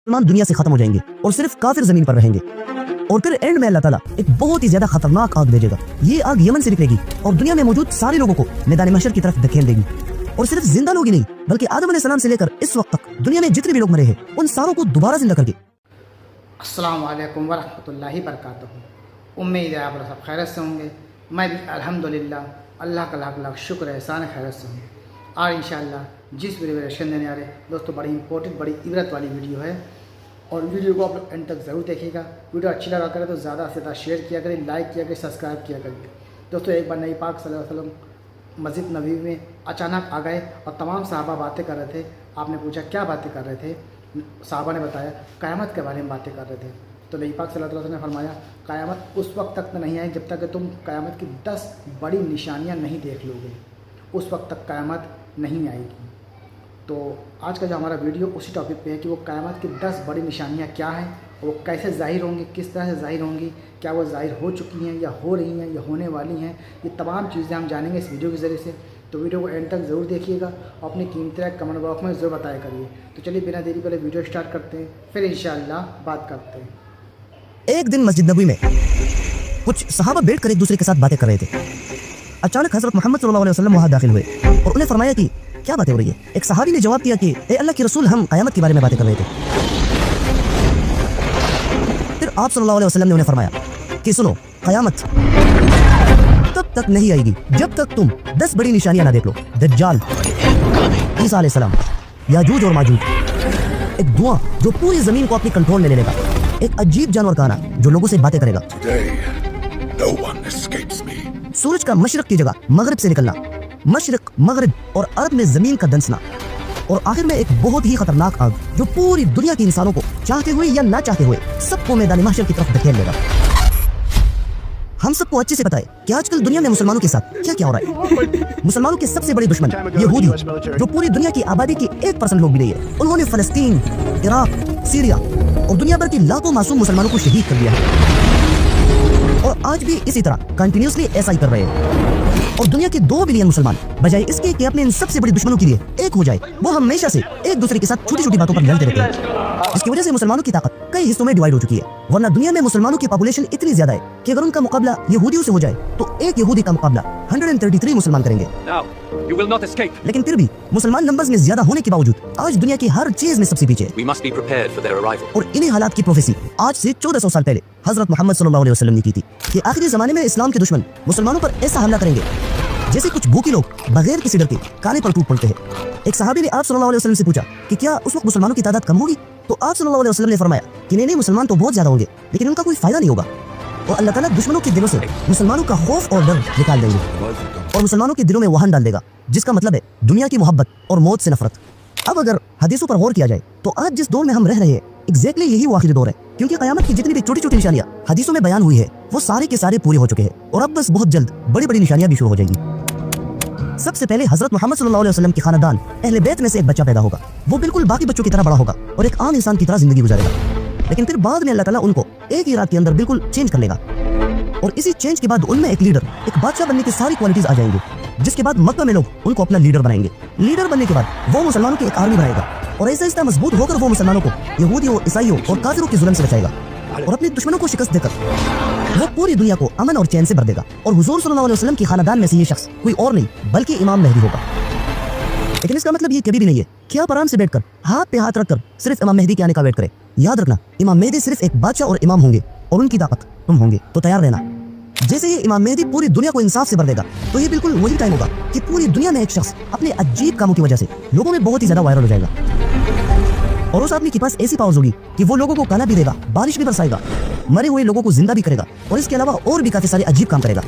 मुसलमान दुनिया से खत्म हो जाएंगे और सिर्फ काफिर जमीन पर रहेंगे। और फिर एंड में अल्लाह ताला एक बहुत ही ज्यादा खतरनाक आग भेजेगा। ये आग यमन से निकलेगी और दुनिया में मौजूद सारे लोगों को मैदान महशर की तरफ धकेल देगी। और सिर्फ जिंदा लोग ही नहीं बल्कि आदम अलैहिस्सलाम से लेकर इस वक्त तक दुनिया में जितने भी लोग मरे हैं उन सारों को दोबारा जिंदा करके। अस्सलाम वालेकुम वरहमतुल्लाहि बरकातहू। उम्मीद है आप लोग सब खैरियत से होंगे। मैं भी अल्हम्दुलिल्लाह अल्लाह का लाख लाख शुक्र एहसान खैरियत से हूँ। और इंशाअल्लाह जिस वीडियो में रिएक्शन देने आ रहे दोस्तों बड़ी इंपॉर्टेंट बड़ी इबरत वाली वीडियो है और वीडियो को आप लोग एंड तक ज़रूर देखिएगा। वीडियो अच्छी लगा करे तो ज़्यादा से ज़्यादा शेयर किया करें, लाइक किया करें, सब्सक्राइब किया करिए। दोस्तों एक बार नबी पाक सल्लल्लाहु अलैहि वसल्लम मस्जिद नबवी में अचानक आ गए और तमाम सहाबा बातें कर रहे थे। आपने पूछा क्या बातें कर रहे थे? सहाबा ने बताया क़यामत के बारे में बातें कर रहे थे। तो नबी पाक सल्लल्लाहु अलैहि वसल्लम ने फरमाया क़यामत उस वक्त तक नहीं आई जब तक कि तुम क़यामत की 10 बड़ी निशानियाँ नहीं देख लोगे, उस वक्त तक क़यामत नहीं आएगी। तो आज का जो हमारा वीडियो उसी टॉपिक पे है कि वो क़यामत की 10 बड़ी निशानियाँ क्या हैं, वो कैसे ज़ाहिर होंगी, किस तरह से ज़ाहिर होंगी, क्या वो ज़ाहिर हो चुकी हैं या हो रही हैं या होने वाली हैं, ये तमाम चीज़ें हम जानेंगे इस वीडियो के ज़रिए से। तो वीडियो को एंड तक ज़रूर देखिएगा और अपनी कीमती राय कमेंट बॉक्स में ज़रूर बताया करिए। तो चलिए बिना देरी पहले वीडियो स्टार्ट करते हैं, फिर इंशाअल्लाह बात करते हैं। एक दिन मस्जिद नबवी में कुछ सहाबा बैठ कर एक दूसरे के साथ बातें कर रहे थे। अचानक हजरत मोहम्मद सल्लल्लाहु अलैहि वसल्लम वहाँ दाखिल हुए और उन्हें फरमाया कि क्या बातें हो रही है। एक सहाबी ने जवाब दिया कि ए अल्लाह के रसूल, हम क़यामत के बारे में बातें कर रहे थे। फिर आप सल्लल्लाहु अलैहि वसल्लम ने उन्हें फरमाया कि सुनो, क़यामत तब तक नहीं आएगी जब तक तुम 10 बड़ी निशानियां ना देख लो। दज्जाल, ईसा अलैहिस्सलाम, याजूज और माजूज, एक धुआं जो पूरी जमीन को अपने कंट्रोल में ले लेगा, एक अजीब जानवर का आना जो लोगों से बातें करेगा, सूरज का मशरक की जगह मगरिब से निकलना, मशरक मगरिब और अरब में जमीन का दंसना, और आखिर में एक बहुत ही खतरनाक आग जो पूरी दुनिया के इंसानों को चाहते हुए या ना चाहते हुए सबको मैदान महशर की तरफ धकेल लेगा। हम सबको अच्छे से पता है कि आजकल दुनिया में मुसलमानों के साथ क्या क्या हो रहा है। मुसलमानों के सबसे बड़े दुश्मन यहूदी, जो पूरी दुनिया की आबादी की 1% लोग भी नहीं है, उन्होंने फलस्तीन, इराक, सीरिया और दुनिया भर के लाखों मासूम मुसलमानों को शहीद कर दिया है और आज भी इसी तरह कंटिन्यूसली ऐसा ही कर रहे हैं। और दुनिया के 2 बिलियन मुसलमान बजाय इसके कि अपने इन सबसे बड़े दुश्मनों के लिए एक हो जाए, वो हमेशा से एक दूसरे के साथ छोटी छोटी बातों पर लड़ते रहते हैं, जिसकी वजह से मुसलमानों की ताकत कई हिस्सों में डिवाइड हो चुकी है। वरना दुनिया में मुसलमानों की पॉपुलेशन इतनी ज्यादा है कि अगर उनका मुकाबला यहूदियों से हो जाए तो एक यहूदी का मुकाबला 133 मुसलमान करेंगे। You will not escape. लेकिन फिर भी मुसलमान नंबर्स में ज्यादा होने के बावजूद आज दुनिया की हर चीज में सबसे पीछे है। We must be prepared for their arrival. और इन्हीं हालात की प्रोफेसी आज से 1400 साल पहले हजरत मोहम्मद सल्लल्लाहु अलैहि वसल्लम ने की थी कि आखिरी जमाने में इस्लाम के दुश्मन मुसलमानों पर ऐसा हमला करेंगे जैसे कुछ भूखे लोग बगैर किसी डर के काने पर टूट पड़ते हैं। एक सहाबी ने आप सल्लल्लाहु अलैहि वसल्लम से पूछा कि क्या उस वक्त मुसलमानों की तादाद कम होगी? तो आप सल्लल्लाहु अलैहि वसल्लम ने फरमाया कि नहीं, मुसलमान तो बहुत ज्यादा होंगे लेकिन उनका कोई फायदा नहीं होगा और अल्लाह ताला दुश्मनों के दिलों से मुसलमानों का खौफ और डर निकाल देंगे और मुसलमानों के दिलों में वहन डाल देगा, जिसका मतलब है दुनिया की मोहब्बत और मौत से नफरत। अब अगर हदीसों पर गौर किया जाए तो आज जिस दौर में हम रह रहे हैं एग्जैक्टली यही वो आखिरी दौर है, क्योंकि क़यामत की जितनी भी छोटी छोटी निशानियां हदीसों में बयान हुई है वो सारे के सारे पूरे हो चुके हैं और अब बस बहुत जल्द बड़ी बड़ी निशानियां भी शुरू हो जाएंगी। सबसे पहले हजरत मोहम्मद सल्लल्लाहु अलैहि वसल्लम के खानदान अहले बैत में से एक बच्चा पैदा होगा। वो बिल्कुल बाकी बच्चों की तरह बड़ा होगा और एक आम इंसान की तरह जिंदगी गुजारेगा, लेकिन फिर बाद में अल्लाह ताला उनको एक ही रात के अंदर बिल्कुल चेंज कर लेगा और इसी चेंज के बाद उनमें एक लीडर, एक बादशाह बनने की सारी क्वालिटीज आ जाएंगी, जिसके बाद मक्का में लोग उनको अपना लीडर बनाएंगे। लीडर बनने के बाद वो मुसलमानों की एक आर्मी बनाएगा और ऐसा ऐसा मजबूत होकर वो मुसलमानों को यहूदियों, ईसाइयों और काफिरों के जुल्म से बचाएगा और अपने दुश्मनों को शिकस्त देकर वो पूरी दुनिया को अमन और चैन से भर देगा। और हुजूर सल्लल्लाहु अलैहि वसल्लम की खानदान में से ये शख्स कोई और नहीं बल्कि इमाम मेहदी होगा। लेकिन इसका मतलब ये कभी भी नहीं है कि आप आराम से बैठकर हाथ पे हाथ रखकर सिर्फ इमाम मेहदी के आने का वेट करें। याद रखना, इमाम मेहदी सिर्फ एक बादशाह और इमाम होंगे और उनकी ताकत तुम होंगे, तो तैयार रहना। जैसे ही इमाम मेहदी पूरी दुनिया को इंसाफ से भर देगा तो ये बिल्कुल वही टाइम होगा कि पूरी दुनिया में एक शख्स अपने अजीब कामों की वजह से लोगों में बहुत ही ज्यादा वायरल हो जाएगा और उस आदमी के पास ऐसी पावर्स होगी कि वो लोगों को खाना भी देगा, बारिश भी बरसाएगा, मरे हुए लोगों को जिंदा भी करेगा और इसके अलावा और भी काफी सारे अजीब काम करेगा।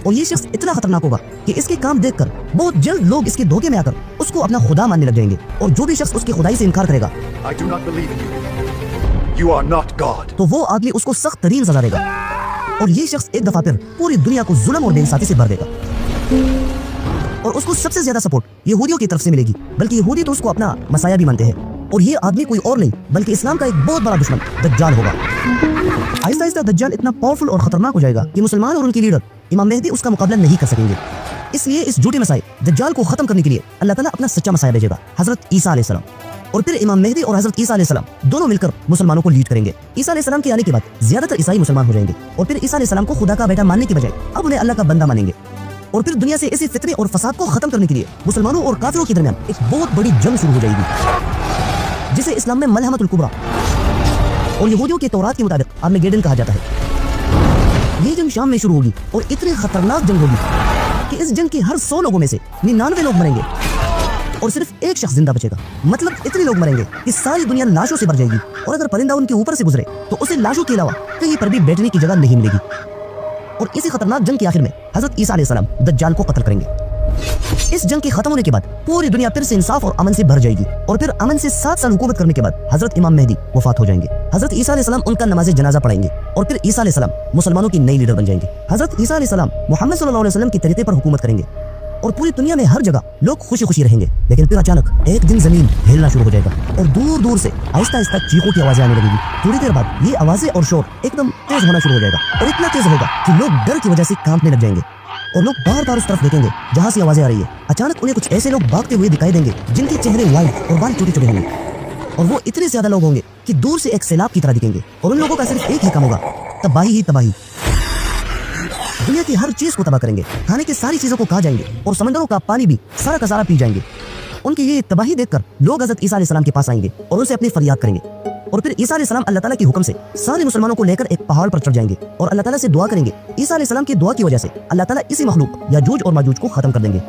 और ये शख्स इतना खतरनाक होगा कि इसके काम देखकर बहुत जल्द लोग इसके धोखे में आकर उसको अपना खुदा मानने लग जाएंगे और जो भी शख्स उसकी खुदाई से इनकार करेगा I do not believe in you. You are not God. तो वो आदमी उसको सख्त तरीन सजा देगा और ये शख्स एक दफा फिर पूरी दुनिया को जुल्म और बेइंसाफी से भर देगा और उसको सबसे ज्यादा सपोर्ट यहूदियों की तरफ से मिलेगी, बल्कि यहूदी तो उसको अपना मसाया भी मानते हैं। और ये आदमी कोई और नहीं बल्कि इस्लाम का एक बहुत बड़ा दुश्मन दज्जाल होगा। आहिस्ता आहिस्ता दज्जाल इतना पावरफुल और खतरनाक हो जाएगा कि मुसलमान और उनके लीडर इमाम मेहदी उसका मुकाबला नहीं कर सकेंगे। इसलिए इस झूठे मसाए दज्जाल को खत्म करने के लिए अल्लाह ताला अपना सच्चा मसाया भेजेगा, हजरत ईसा अलैहिस्सलाम। और फिर इमाम मेहदी और हजरत ईसा अलैहिस्सलाम दोनों मिलकर मुसलमानों को लीड करेंगे। ईसा अलैहिस्सलाम के आने के बाद ज्यादातर ईसाई मुसलमान हो जाएंगे और फिर ईसा अलैहिस्सलाम को खुदा का बेटा मानने की बजाय अब उन्हें अल्लाह का बंदा मानेंगे। और फिर दुनिया से इसी फितने और फसाद को खत्म करने के लिए मुसलमानों और काफिरों के दरमियान एक बहुत बड़ी जंग शुरू हो जाएगी, जिसे इस्लाम में मलहमतुल कुबरा और यहूदियों के तौरात के मुताबिक आर्मेगेडन कहा जाता है। ये जंग शाम में शुरू होगी और इतनी खतरनाक जंग होगी कि इस जंग के हर 100 लोगों में से 99 लोग मरेंगे और सिर्फ एक शख्स जिंदा बचेगा। मतलब इतने लोग मरेंगे कि सारी दुनिया लाशों से भर जाएगी और अगर परिंदा उनके ऊपर से गुजरे तो उसे लाशों के अलावा कहीं पर भी बैठने की जगह नहीं मिलेगी। और इसी खतरनाक जंग के आखिर में हजरत ईसा अलैहिस्सलाम दज्जाल को कत्ल करेंगे। इस जंग के खत्म होने के बाद पूरी दुनिया फिर से इंसाफ और अमन से भर जाएगी और फिर अमन से 7 साल हुकूमत करने के बाद हजरत इमाम मेहदी वफात हो जाएंगे। हजरत ईसा अलैहिस्सलाम उनका नमाज जनाजा पढ़ाएंगे और फिर ईसा अलैहिस्सलाम मुसलमानों की नई लीडर बन जाएंगे। हजरत ईसा अलैहिस्सलाम मोहम्मद सल्लल्लाहु अलैहि वसल्लम के तरीके पर हुकूमत करेंगे और पूरी दुनिया में हर जगह लोग खुशी खुशी रहेंगे। लेकिन फिर अचानक एक दिन जमीन हिलना शुरू हो जाएगा और दूर दूर से आहिस्ता आहिस्ता चीखों की आवाजें आने लगेगी। थोड़ी देर बाद ये आवाजें और शोर एकदम तेज होना शुरू हो जाएगा और इतना तेज होगा कि लोग डर की वजह से कांपने लग जाएंगे और लोग बार बार उस तरफ देखेंगे जहां से आवाजें आ रही है। अचानक उन्हें कुछ ऐसे लोग भागते हुए दिखाई देंगे जिनके चेहरे वाइट और बाल छोटे छोटे होंगे और वो इतने ज्यादा लोग होंगे कि दूर से एक सैलाब की तरह दिखेंगे और उन लोगों का सिर्फ एक ही काम होगा, तबाही ही तबाही। दुनिया की हर चीज को तबाह करेंगे, खाने की सारी चीजों को खा जाएंगे और समंदरों का पानी भी सारा का सारा पी जाएंगे। उनकी ये तबाही देखकर लोग हजरत ईसा अलैहिस्सलाम के पास आएंगे और उनसे अपनी फरियाद करेंगे और फिर ईसा अलैहिस्सलाम अल्लाह ताला के हुक्म से सारे मुसलमानों को लेकर एक पहाड़ पर चढ़ जाएंगे और अल्लाह ताला से दुआ करेंगे। ईसा अलैहिस्सलाम की दुआ की वजह से अल्लाह ताला इसी मखलूक याजूज और माजूज को खत्म कर देंगे।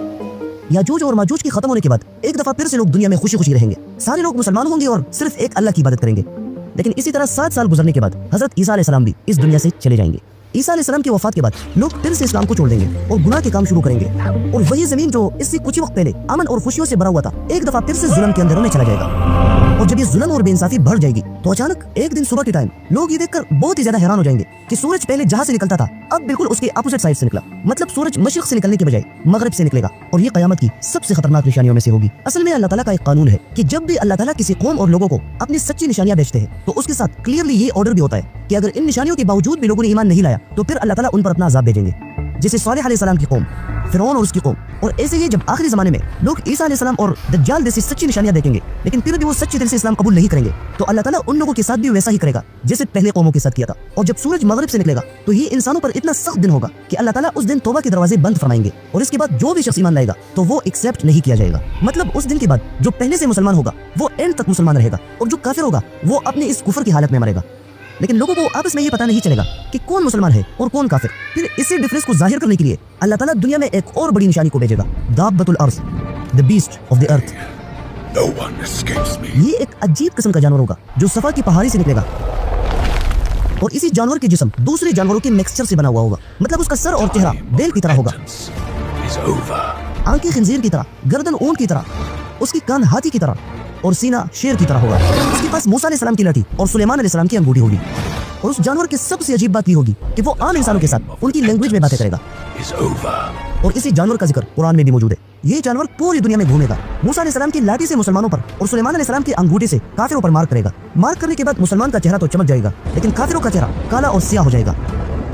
याजूज और माजूज के खत्म होने के बाद एक दफा फिर से लोग दुनिया में खुशी खुशी रहेंगे, सारे लोग मुसलमान होंगे और सिर्फ एक अल्लाह की इबादत करेंगे। लेकिन इसी तरह 7 साल गुजरने के बाद हजरत ईसा अलैहिस्सलाम भी इस दुनिया से चले जाएंगे। ईसा अलैहिस्सलाम की वफात के बाद लोग फिर से इस्लाम को छोड़ देंगे और गुनाह के काम शुरू करेंगे और वही जमीन जो इससे कुछ वक्त पहले अमन और खुशियों से भरा हुआ था एक दफा फिर से जुल्म के अंधेरों में चला जाएगा। और जब ये जुल्म और बेइंसाफी बढ़ जाएगी तो अचानक एक दिन सुबह के टाइम लोग ये देखकर बहुत ही ज्यादा हैरान हो जाएंगे कि सूरज पहले जहां से निकलता था अब बिल्कुल उसके अपोजिट साइड से निकला। मतलब सूरज मशरिक से निकलने के बजाय मगरिब से निकलेगा और ये कयामत की सबसे खतरनाक निशानियों में से होगी। असल में अल्लाह ताला का एक कानून है कि जब भी अल्लाह ताला किसी कौम और लोगों को अपनी सच्ची निशानियां भेजते हैं तो उसके साथ क्लियरली ये ऑर्डर भी होता है कि अगर इन निशानियों के बावजूद भी लोगों ने ईमान नहीं लाया तो फिर अल्लाह ताला उन पर अपना अज़ाब भेजेंगे, जैसे सालेह अलैहिस्सलाम की कौम, फिरौन और उसकी कौम। और ऐसे ही जब आखिरी ज़माने में लोग ईसा अलैहिस्सलाम और दज्जाल जैसी सच्ची निशानियां देखेंगे लेकिन फिर भी वो सच्चे दिल से इस्लाम कबूल नहीं करेंगे तो अल्लाह ताला उन लोगों के साथ भी वैसा ही करेगा जैसे पहले कौमों के साथ किया था। और जब सूरज मगरिब से निकलेगा तो ये इंसानों पर इतना सख्त दिन होगा कि अल्लाह ताला उस दिन तौबा के दरवाजे बंद फरमाएंगे और इसके बाद जो भी शख्स ईमान लाएगा तो वो एक्सेप्ट नहीं किया जाएगा। मतलब उस दिन के बाद जो पहले से मुसलमान होगा वो एंड तक मुसलमान रहेगा और जो काफिर होगा वो अपने इस कुफर की हालत में मरेगा। लेकिन लोगों को आपस में ये पता नहीं चलेगा कि कौन मुसलमान है और कौन काफिर। फिर इसी डिफरेंस को जाहिर करने के लिए अल्लाह ताला दुनिया में एक और बड़ी निशानी को भेजेगा, दाब्बतुल अर्ज़, the beast of the earth. No one escapes me. ये एक अजीब किस्म का जानवर होगा जो सफा की पहाड़ी से निकलेगा और इसी जानवर के जिस्म दूसरे जानवरों के मिक्सचर से बना हुआ होगा। मतलब उसका सर और चेहरा बैल की तरह होगा, Is over. आंखें खिंजीर की तरह, गर्दन ऊंट की तरह, उसकी कान हाथी की तरह और सीना शेर की तरह होगा। उसके पास मूसा अलैहिस्सलाम की लाठी और सुलेमान अलैहिस्सलाम की अंगूठी होगी। और उस जानवर की सबसे अजीब बात ये होगी कि वो आम इंसानों के साथ उनकी लैंग्वेज में बातें करेगा। Is over. और इसी जानवर का जिक्र कुरान में भी मौजूद है। ये जानवर पूरी दुनिया में घूमेगा, मूसा अलैहिस्सलाम की लाठी से मुसलमानों पर और सुलेमान अलैहिस्सलाम के अंगूठे से काफिरों पर मार करेगा। मार करने के बाद मुसलमान का चेहरा तो चमक जाएगा लेकिन काफिरों का चेहरा काला और स्याह हो जाएगा।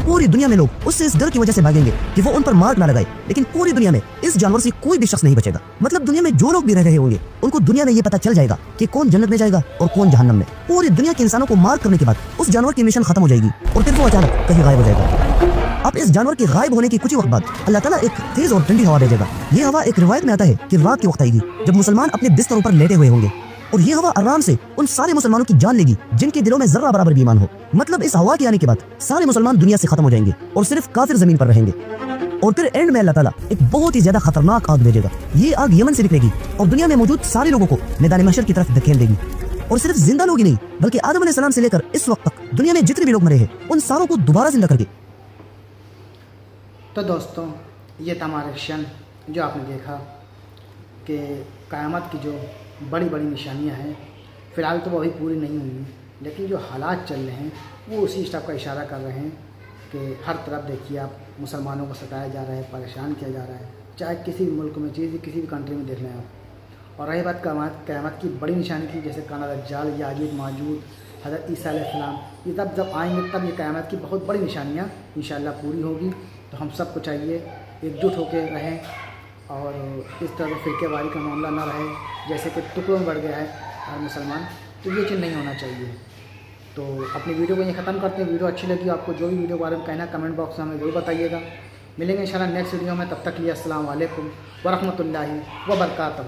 पूरी दुनिया में लोग उससे इस डर की वजह से भागेंगे कि वो उन पर मार ना लगाए। लेकिन पूरी दुनिया में इस जानवर से कोई भी शख्स नहीं बचेगा। मतलब दुनिया में जो लोग भी रह रहे होंगे उनको दुनिया में ये पता चल जाएगा कि कौन जन्नत में जाएगा और कौन जहन्नम में। पूरी दुनिया के इंसानों को मार करने के बाद उस जानवर की मिशन खत्म हो जाएगी और फिर वो अचानक कहीं गायब हो जाएगा। अब इस जानवर के गायब होने के कुछ ही वक्त बाद अल्लाह ताला एक तेज और ठंडी हवा भेजेगा। ये हवा एक रिवायत में आता है कि रात के वक्त आएगी जब मुसलमान अपने बिस्तरों पर लेटे हुए होंगे और ये हवा आराम से उन सारे मुसलमानों की जान लेगी जिनके दिलों में जर्रा बराबर भी ईमान हो। मतलब इस हवा के आने के बाद सारे मुसलमान दुनिया से खत्म हो जाएंगे और सिर्फ काफिर जमीन पर रहेंगे। और फिर एंड में अल्लाह ताला एक बहुत ही ज्यादा खतरनाक आग भेजेगा। ये आग यमन से निकलेगी और दुनिया में मौजूद सारे लोगों को मैदान महशर की तरफ धकेल देगी। और सिर्फ जिंदा लोग ही नहीं बल्कि आदम अलैहिस्सलाम से लेकर इस वक्त तक दुनिया में जितने भी लोग मरे हैं उन सारों को दोबारा जिंदा करके। तो दोस्तों ये था हमारा एक्शन जो आपने देखा कि क़यामत की जो बड़ी बड़ी निशानियां हैं। फ़िलहाल तो वो अभी पूरी नहीं हुई लेकिन जो हालात चल रहे हैं वो उसी स्टेप का इशारा कर रहे हैं कि हर तरफ देखिए आप मुसलमानों को सताया जा रहा है, परेशान किया जा रहा है, चाहे किसी भी मुल्क में, किसी भी कंट्री में देख लें आप। और रही बात क़यामत की बड़ी निशानी की, जैसे काना दज्जाल, याजूज माजूज, हज़रत ईसा अलैहिस्सलाम, ये तब जब आएंगे तब ये क़यामत की बहुत बड़ी निशानियाँ इंशाअल्लाह पूरी होगी। तो हम सबको चाहिए एकजुट होकर रहें और इस तरह फ़िरक़ेवारी का मामला ना रहे जैसे कि टुकड़ों में बढ़ गया है। ہر مسلمان، تو یہ چیز نہیں ہونا چاہیے۔ تو اپنی ویڈیو کو یہ ختم کرتے ہیں۔ ویڈیو اچھی لگی آپ کو جو بھی ویڈیو کے بارے میں کہنا ہے کمنٹ باکس میں ہمیں ضرور بتائیے گا۔ ملیں گے انشاءاللہ نیکسٹ ویڈیو میں، تب تک لیے السلام علیکم ورحمۃ اللہ وبرکاتہ۔